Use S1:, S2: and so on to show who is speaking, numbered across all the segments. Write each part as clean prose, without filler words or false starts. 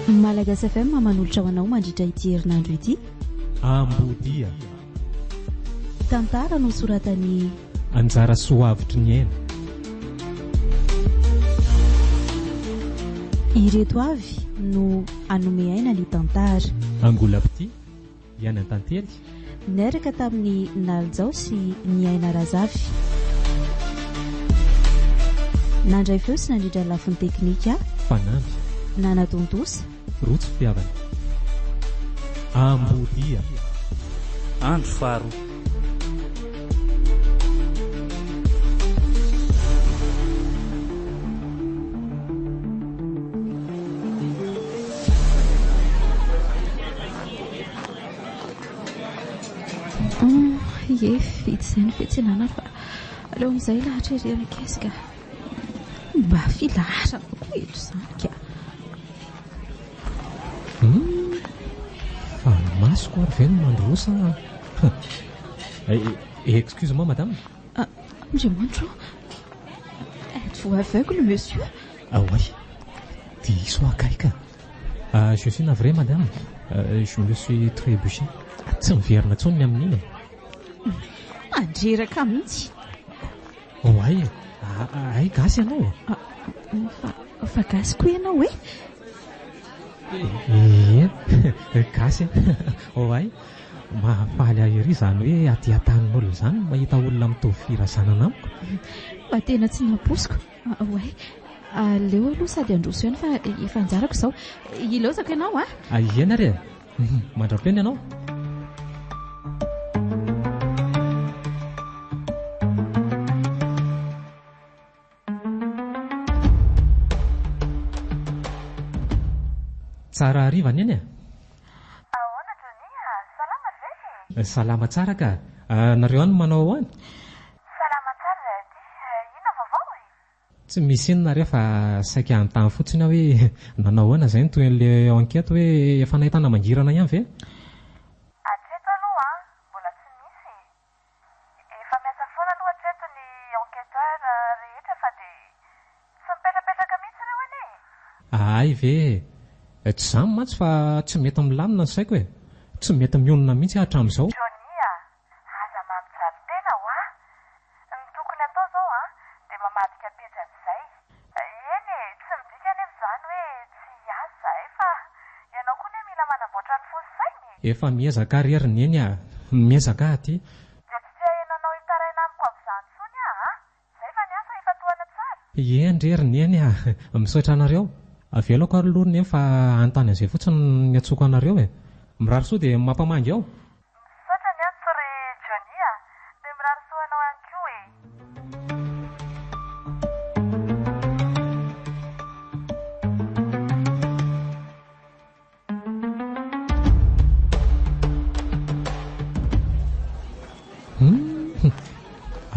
S1: Malagasy FM manolotra ho anao mandritra ity herinandro ity.
S2: Ambodia.
S1: Tantara nosoratany
S2: Anjara Soavitry ny Aina.
S1: Ireto avy no anome aina ny tantara.
S2: Angolapity, Iana Tantely.
S1: Niaraka tamin'ny Naljao sy ny Aina Razavy. Nandray feo sy nandrindra ny lafiny teknika
S2: Fanamby.
S1: Nana Tontosa.
S2: Rotsy Fiavana. Ambodia.
S3: Andro Faro.
S1: Ie vita izay ny fiantsenana fa aleo amin'izay lahatra ery amikesika mba filarana koa eto izany ka.
S2: Fa masoko ary ve no mandrosa. Excuse-moi madame.
S1: Andriamanitra, êtes-vous aveugle monsieur?
S2: Ah oui, diso akaika. Je suis navré madame. Je me suis trébuché. Tsy miverina tsony amin'iny.
S1: Andreraka mihitsy.
S2: Oay, ay gasy ianao.
S1: Fa gasy koa ianao e?
S2: Gasy. Oay, mahafaly ahy ery izany hoe aty an-tanin'olona izany mahita olona mitovy firazanana amiko.
S1: Fa tena tsy naposiko. Oay, aleo aloha sady androso ihany fa efa anjarako izao. Ilaozako ianao a?
S2: Iena re, mandra-peny ianao. Tsara hariva ny eny e?
S4: Ahoana Johnny, salama ve?
S2: Salama tsara ka. Nareo any manao ahoana?
S4: Salama tsara ty. Ina vaovao e?
S2: Tsy misy inona re fa saika an-tany fotsiny aho hoe nanao ahoana izay ny toy an'ilay enquête hoe efa nahitana mangirana ihany ve?
S4: Hatreto aloha mbola tsy misy. Efa miasa foana aloha hatreto ny enquêteur rehetra fa dia tsy mipetrapetraka mihitsy ireo anie.
S2: Ay ve? Tsy izany mantsy fa tsy mety milamina ny saiko e. Tsy mety mionona mihitsy hatramin'izao.
S4: Johnny, aza mampijaly tena ho a. Ny tokony atao izao dia mamadika petran'izay. Eny e, tsy midika any amin'izany hoe tsy asa fa ianao koa ne mila manamboatra ny fo sainy.
S2: Efa miezaka ary ny eny miezaka aty.
S4: Dia tsy tia ianao hitaraina amiko amin'izany tsony izay fa ny asa efa toana tsara.
S2: Endrery ny eny misaotra anareo. Avelako ary aloha ny fa antany an'izay fotsiny ny atsoko anareo e. Mirary soa dia mampamangy aho.
S4: Misaotra ny antso ry Johnny dia mirary soa anao ihany koa e.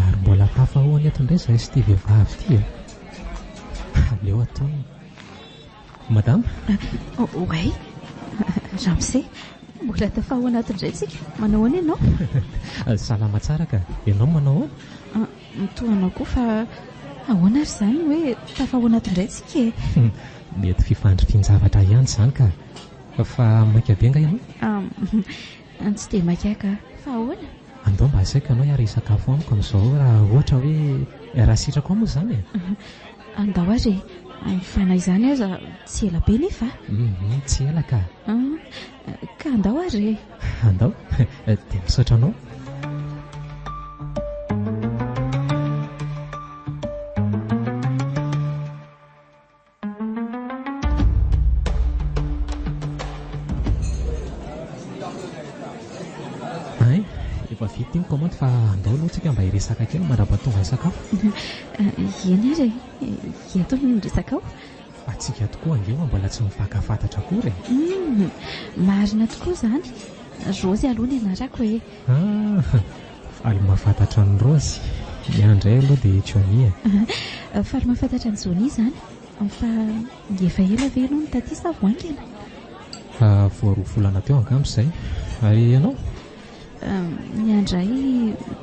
S2: Ary mbola tafahoany eto indray izay sy ity vehivavy ity e. Aleo ataony. Madame?
S1: Oay, Ramsey, mbola tafaho anatin'izay tsika. Manao ahoana ianao?
S2: Salama tsara ka. Ianao manao ahoana?
S1: Mitohanao koa fa ahoana ary izany hoe tafaho anatin'izay tsika e?
S2: Mety fifandry-pinjavatra ihany izany ka. Fa maika be nga ianao?
S1: Tsy dia maikaka. Fa ahoana?
S2: Andao mba asaiko ianao hiara hisakafo amiko amin'izao raha ohatra hoe raha sitrako moa izany e.
S1: Andao ary fanahy izany aza tsy ela be nefa.
S2: Tsy ela ka.
S1: Ka andao ary.
S2: Andao, dia misaotra anao. Ay, efa vita iny komandy fa andao aloha tsika mba hiresaka kely mandrapatonga ny sakafo.
S1: Eny ary, eto ny resaka ao.
S2: Fa tsika tokoa angeo mbola tsy mifakafantatra akory e.
S1: Marina tokoa izany. Rozy aloha ny anarako e.
S2: Faly mahafantatra ny Rozy. Miandray aloha dia Johnny e.
S1: Faly mahafantatra ny Johnny izany. Fa efa ela ve ianao nitatisa voaingana?
S2: Voaroa volana teo angamba izay. Ary ianao?
S1: Niandray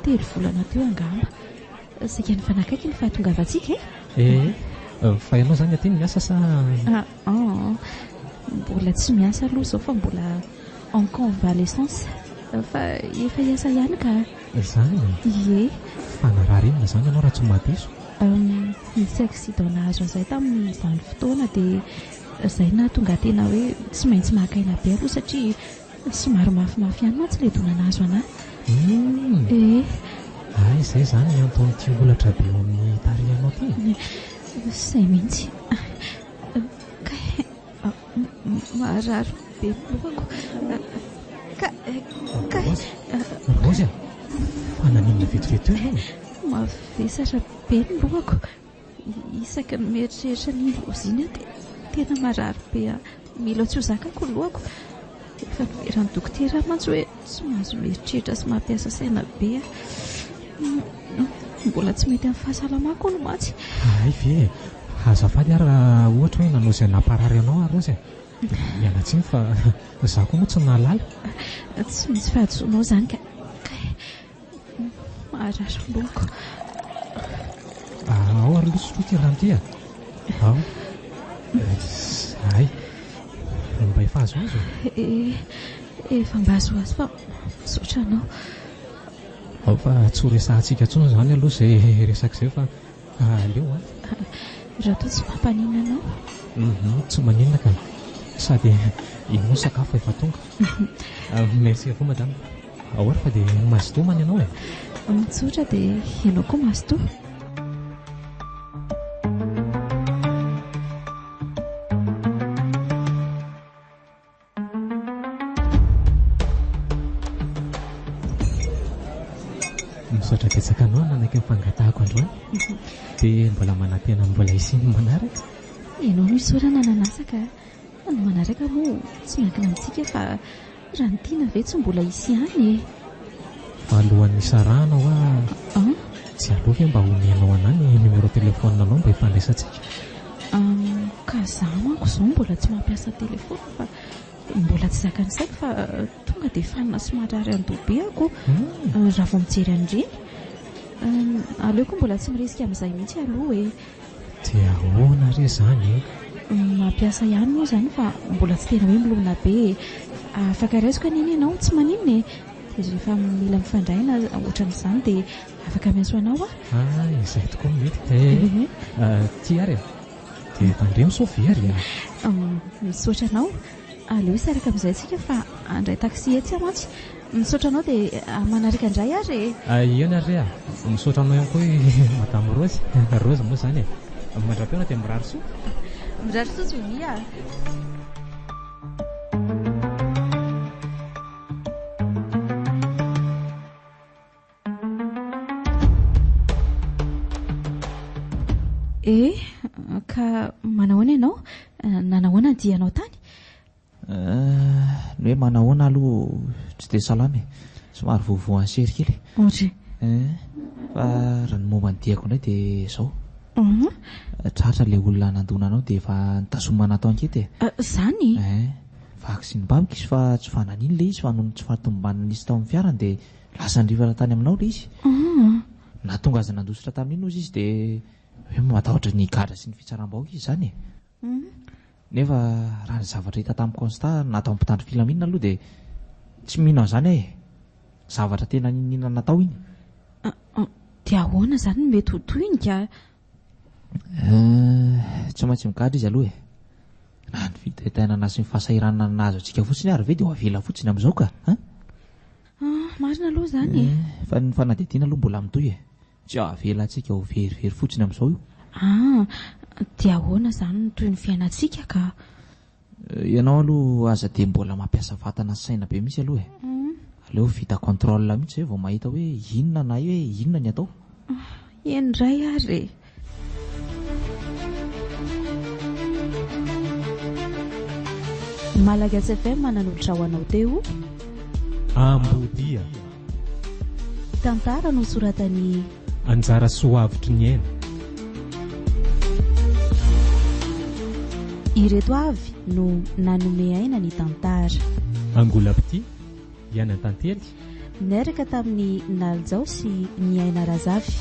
S1: 3 volana teo angamba. Sika ny fanakaiky ny fahatongavantsika e?
S2: Fa ianao izany aty ny miasa sa?
S1: mbola tsy miasa aloha zao fa mbola en convalescence fa efa hiasa ihany ka
S2: izany
S1: ie
S2: fanararinina zany ianao raha tsy mahadiso
S1: nisy accident nahazo an'izay tamin'izany fotoana dia izay na tonga tena hoe tsy maintsy mahakaina be aloha satria somary mafimafy ihany mantsy ilay dona nahazo anahy
S2: ay izay zany anton'ity olatra be eo amin'ny tarihanao ty
S1: izay mihitsy marary be lohako
S2: Rozy fa naninona vetivety eo ianao
S1: mavesatra be ny lohako isaky ny mieritreritra ny loziny dia tena marary be mila tsy ho zakako ny lohako efa niveran'ny dokotera mantsy hoe tsy mahazo mieritreritra sy mampiasa saina be mbola tsy mety amin'ny fahasalamako no mantsy
S2: ay ve azafady ary raha ohatra hoe nanao izay namparary anao a Rozy mialatsiny fa za koa moa tsy nahalala
S1: tsy misy fahadisoanao zany ka marary lohako
S2: ao ary loha sotroty ranty ao ay mba efa azoazo
S1: efa mba azoazo fa misaotra anao
S2: ao fa tsy ho resahantsika ntsony zany aloha izay resaka izay fa aleo
S1: raha toa tsy mampanina anao
S2: tsy maninona ka sady inao sakafo efa tonga merci avoa madame ao ary fa dia mazotoa many ianao
S1: mitsotra dia ianao koa mazotoa
S2: misaotra betsaka anao nanaiky mifangatahako androany dia mbola manantena mbola isiny manaraka
S1: ianao no isaorana nanasaka ny manaraka moa tsy miankina amintsika fa raha ny tiana ve tsy mbola isy ihany
S2: fa alohan'ny isarahanao tsy aloha ve mba homenao anahy ny numéro téléphone anao mba hifandraisantsika
S1: ka za manko izao mbola tsy mampiasa telefona fa mbola tsy zakany saiko fa tonga dia fanina sy marary andobe ako raha vao mijery an'ireny aleoko mbola tsy mirisika amin'izay mihitsy aloha
S2: dia ahoana re zany
S1: mampiasa ihany moa zany fa mbola tsy tena hoe milona be afaka raisiko aniny ianao tsy maninona dia rehefa mila mifandraina ohatran'izany dia afaka miaso anao
S2: izay tokoa mety ty ary dia vandre misaovy ary
S1: misaotra anao aleo isaraka amin'izay tsika fa andray taxi etsy mantsy misaotra anao dia manaraka indray ary
S2: iany ary misaotra anao ihany koa madame Rozy Rozy moa zany mandram-peona dia mirary soa
S1: mirary soa zonia ka manahoana ianao nanahoana ny dianao tany
S5: ny hoe manahoana aloha tsy dia salamy somary vovoan'ny sery kely
S1: ohatra
S5: fa raha ny momba ny diako indray dia izao tratra ilay olona nandonanao dia efa nitazomana atao ankety
S1: zany
S5: vaky sy ny babika izy fa tsy fananiny ilay izy fa noho tsy fahatombanana nisy tao amin'ny fiarany dia lasa nyrivana tany aminao ilay izy nahatonga azy nandositra tamin'iny ozy izy dia hoe matahotra ny gadra sy ny fitsaram-bahoaka izy zany nefa raha ny zavatra hita tamin'ny constat natao ampitandry filaminana aloha dia tsy mino an'izany zavatra tena ninina natao iny
S1: dia ahoana zany mety ho toy iny ka
S5: tsy maintsy migadra izy aloha na ny fitaitainana sy ny fahasahiranana nahazo antsika fotsiny ary ve dia ho avela fotsiny amin'izao ka
S1: marina aloha zany
S5: fa ny fanadihadiana aloha mbola mitoy tsy avela antsika ho verivery fotsiny amin'izao io
S1: dia ahoana zany toy ny fiainantsika ka
S5: ianao aloha aza dia mbola mampiasa vatana sy saina be mihitsy aloha aleo vita contrôle mihitsy hoe vao mahita hoe inona na hoe inona ny atao
S1: indray ary Malagasy FM mananotra ho anao teo
S2: Ambodia
S1: tantara nosoratany
S2: Anjara Soavitry ny aina
S1: ireto avy no nanome aina ny tantara
S2: Angolapity Iana Tantely
S1: niaraka tamin'ny Naljao sy ny aina Razavy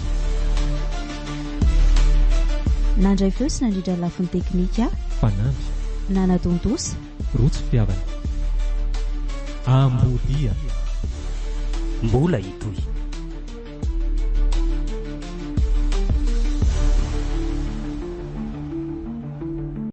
S1: nandray feo sy nandrindra ny lafiny teknika
S2: Fanamby
S1: Nanadondosa
S2: rotsy fitiavana ambodia
S3: mbola hitoy